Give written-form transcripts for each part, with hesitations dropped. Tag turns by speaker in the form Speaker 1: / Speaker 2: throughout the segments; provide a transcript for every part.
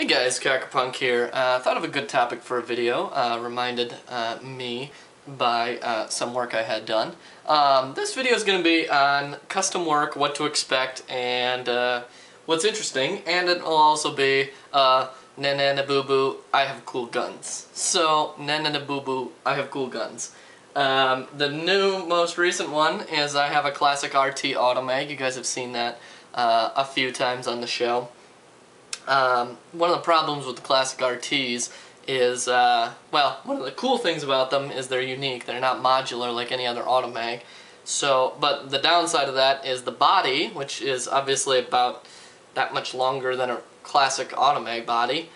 Speaker 1: Hey guys, Punk here. Thought of a good topic for a video, reminded me by some work I had done. This video is going to be on custom work, what to expect, and what's interesting, and it'll also be nananabooboo, I have cool guns. So, nananabooboo, I have cool guns. The new, most recent one is I have a classic RT Automag. You guys have seen that a few times on the show. One of the problems with the classic RTs is, well, one of the cool things about them is they're unique. They're not modular like any other Automag. So, but the downside of that is the body, which is obviously about that much longer than a classic Automag body,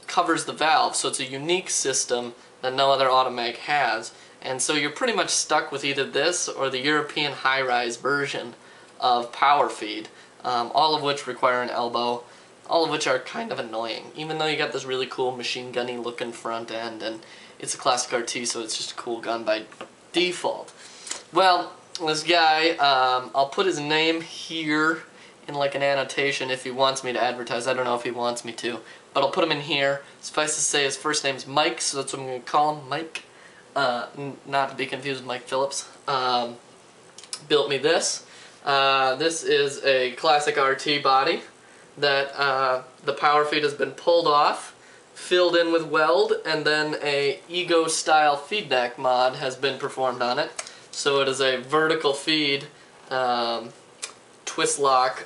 Speaker 1: covers the valve. So it's a unique system that no other Automag has. And so you're pretty much stuck with either this or the European high-rise version of power feed. All of which require an elbow, all of which are kind of annoying, even though you got this really cool machine gunny looking front end, and it's a classic RT, so it's just a cool gun by default. Well, this guy, I'll put his name here in like an annotation if he wants me to advertise. I don't know if he wants me to, but I'll put him in here. Suffice to say his first name's Mike, so that's what I'm going to call him, Mike. Not to be confused with Mike Phillips. Built me this. This is a classic RT body that the power feed has been pulled off, filled in with weld, and then a Ego style feed neck mod has been performed on it. So it is a vertical feed twist lock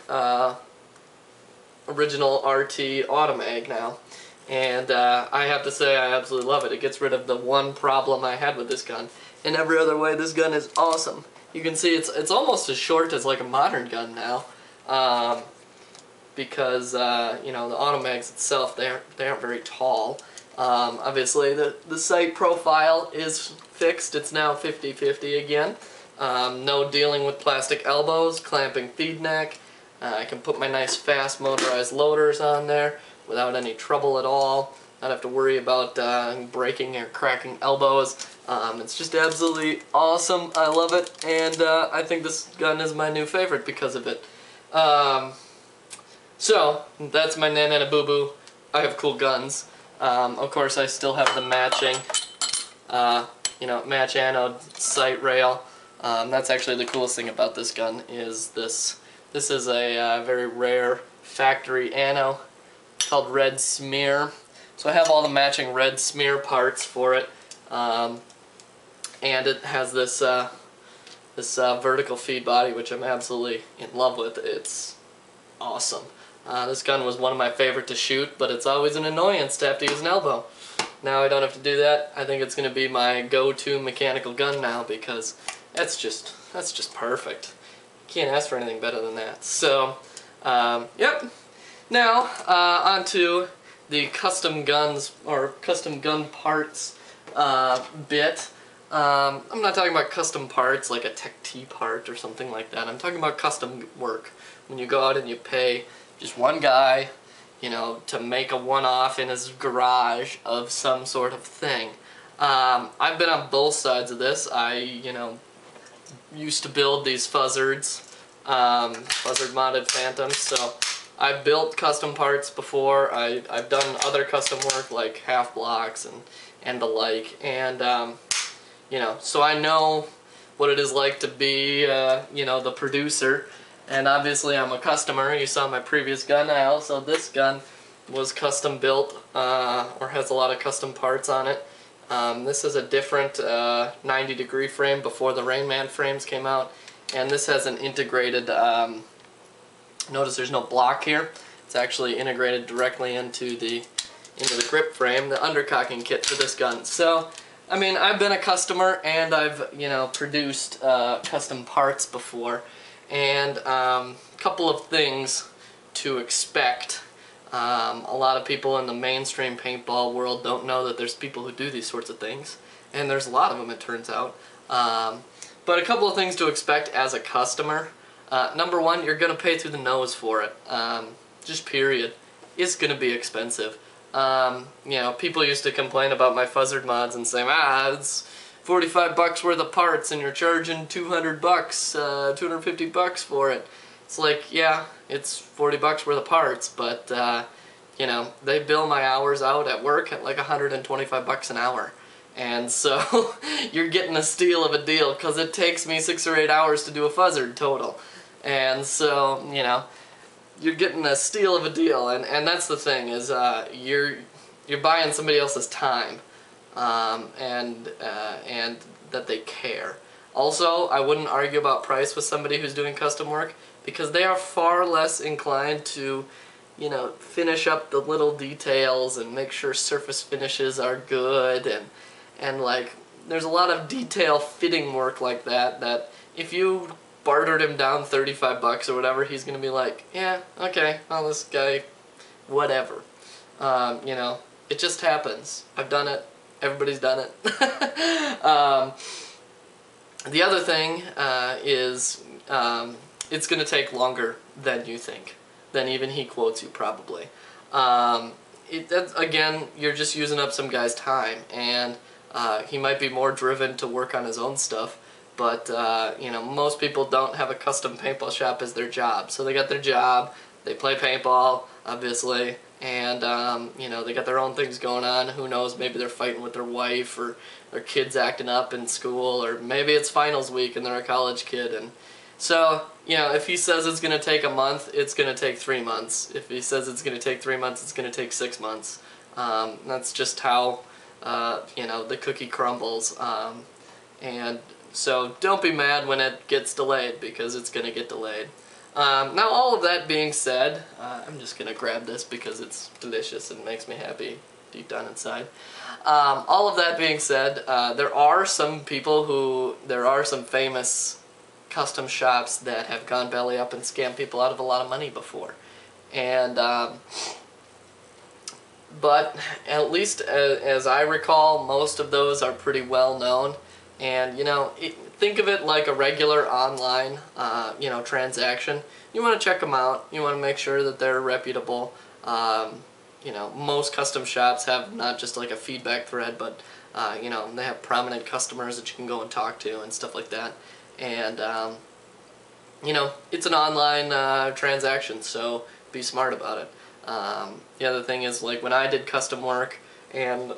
Speaker 1: original RT Automag now. And I have to say I absolutely love it. It gets rid of the one problem I had with this gun. In every other way, this gun is awesome. You can see it's almost as short as like a modern gun now, because you know, the Automags itself, they aren't very tall. Obviously the sight profile is fixed. It's now 50-50 again. No dealing with plastic elbows, clamping feed neck. I can put my nice fast motorized loaders on there without any trouble at all. Not have to worry about breaking or cracking elbows. It's just absolutely awesome. I love it, and I think this gun is my new favorite because of it. So that's my nananabooboo. I have cool guns. Of course, I still have the matching, you know, match anode sight rail. That's actually the coolest thing about this gun is this. This is a very rare factory ano called Red Smear. So I have all the matching red smear parts for it, and it has this vertical feed body, which I'm absolutely in love with. It's awesome. This gun was one of my favorite to shoot, but it's always an annoyance to have to use an elbow. Now I don't have to do that. I think it's going to be my go-to mechanical gun now because that's just perfect. Can't ask for anything better than that. So, yep. Now on to the custom guns or custom gun parts bit. I'm not talking about custom parts like a Tech T part or something like that. I'm talking about custom work. When you go out and you pay just one guy, you know, to make a one-off in his garage of some sort of thing. I've been on both sides of this. I, you know, used to build these fuzzards, fuzzard modded Phantoms, so I've built custom parts before. I've done other custom work like half blocks and the like, and you know, so I know what it is like to be you know, the producer, and obviously I'm a customer. You saw my previous gun. This gun was custom built or has a lot of custom parts on it. This is a different 90-degree frame before the Rain Man frames came out, and this has an integrated notice there's no block here. It's actually integrated directly into the grip frame, the undercocking kit for this gun. So, I mean, I've been a customer and I've, you know, produced custom parts before, and a couple of things to expect. A lot of people in the mainstream paintball world don't know that there's people who do these sorts of things, and there's a lot of them, it turns out. But a couple of things to expect as a customer. Number one, you're going to pay through the nose for it. Just period. It's going to be expensive. You know, people used to complain about my fuzzard mods and say, it's 45 bucks worth of parts and you're charging 200 bucks, 250 bucks for it. It's like, yeah, it's 40 bucks worth of parts, but you know, they bill my hours out at work at like 125 bucks an hour. And so you're getting a steal of a deal because it takes me 6 or 8 hours to do a fuzzard total. And so, you know, you're getting a steal of a deal. And that's the thing is you're buying somebody else's time and that they care. Also, I wouldn't argue about price with somebody who's doing custom work because they are far less inclined to, you know, finish up the little details and make sure surface finishes are good and like there's a lot of detail fitting work like that if you bartered him down 35 bucks or whatever, he's gonna be like, yeah, okay, well, this guy, whatever. You know, it just happens. I've done it. Everybody's done it. The other thing is it's gonna take longer than you think, than even he quotes you probably. Again, you're just using up some guy's time, and he might be more driven to work on his own stuff, but you know, most people don't have a custom paintball shop as their job. So they got their job, they play paintball, obviously, and you know, they got their own things going on. Who knows, maybe they're fighting with their wife, or their kid's acting up in school, or maybe it's finals week and they're a college kid. And so, you know, if he says it's going to take a month, it's going to take 3 months. If he says it's going to take 3 months, it's going to take 6 months. That's just how you know, the cookie crumbles. And so don't be mad when it gets delayed, because it's going to get delayed. Now, all of that being said, I'm just going to grab this because it's delicious and makes me happy deep down inside. All of that being said, there are some famous custom shops that have gone belly up and scammed people out of a lot of money before. And but at least as I recall, most of those are pretty well known. And, you know, think of it like a regular online, you know, transaction. You want to check them out. You want to make sure that they're reputable. You know, most custom shops have not just like a feedback thread, but, you know, they have prominent customers that you can go and talk to and stuff like that. And, you know, it's an online transaction, so be smart about it. The other thing is, like, when I did custom work and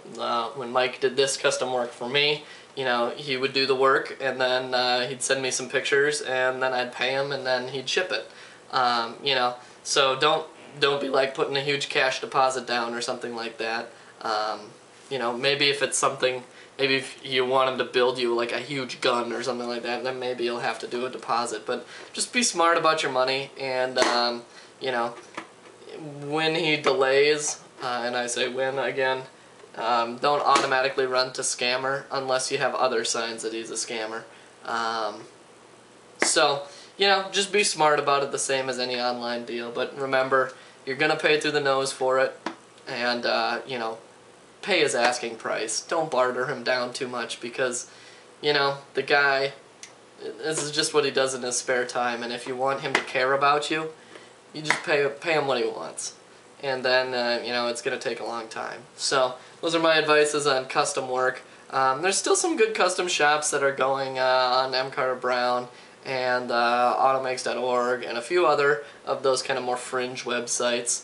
Speaker 1: when Mike did this custom work for me, you know, he would do the work and then he'd send me some pictures and then I'd pay him and then he'd ship it. You know, so don't be like putting a huge cash deposit down or something like that. You know, maybe if it's something, maybe if you want him to build you like a huge gun or something like that, then maybe you'll have to do a deposit. But just be smart about your money, and you know, when he delays, and I say when again, don't automatically run to scammer unless you have other signs that he's a scammer. So, you know, just be smart about it, the same as any online deal. But remember, you're going to pay through the nose for it, and, you know, pay his asking price. Don't barter him down too much, because, you know, the guy, this is just what he does in his spare time, and if you want him to care about you, you just pay him what he wants. And then, you know, it's going to take a long time. So, those are my advices on custom work. There's still some good custom shops that are going on M. Carter Brown and automakes.org and a few other of those kind of more fringe websites.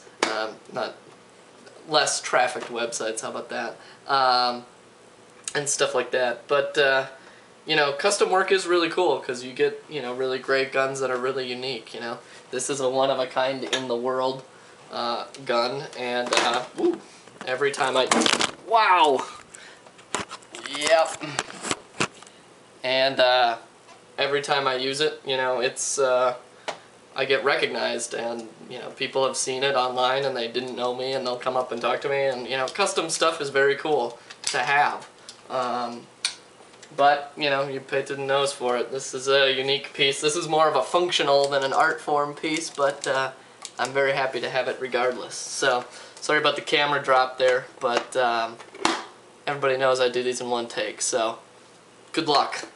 Speaker 1: Not less trafficked websites, how about that? And stuff like that. But, you know, custom work is really cool because you get, you know, really great guns that are really unique, you know. This is a one-of-a-kind in the world gun, and woo, every time wow! Yep. And every time I use it, you know, it's, I get recognized, and, you know, people have seen it online and they didn't know me, and they'll come up and talk to me, and, you know, custom stuff is very cool to have. But, you know, you pay to the nose for it. This is a unique piece. This is more of a functional than an art form piece, but I'm very happy to have it regardless. So, sorry about the camera drop there, but everybody knows I do these in one take, so good luck.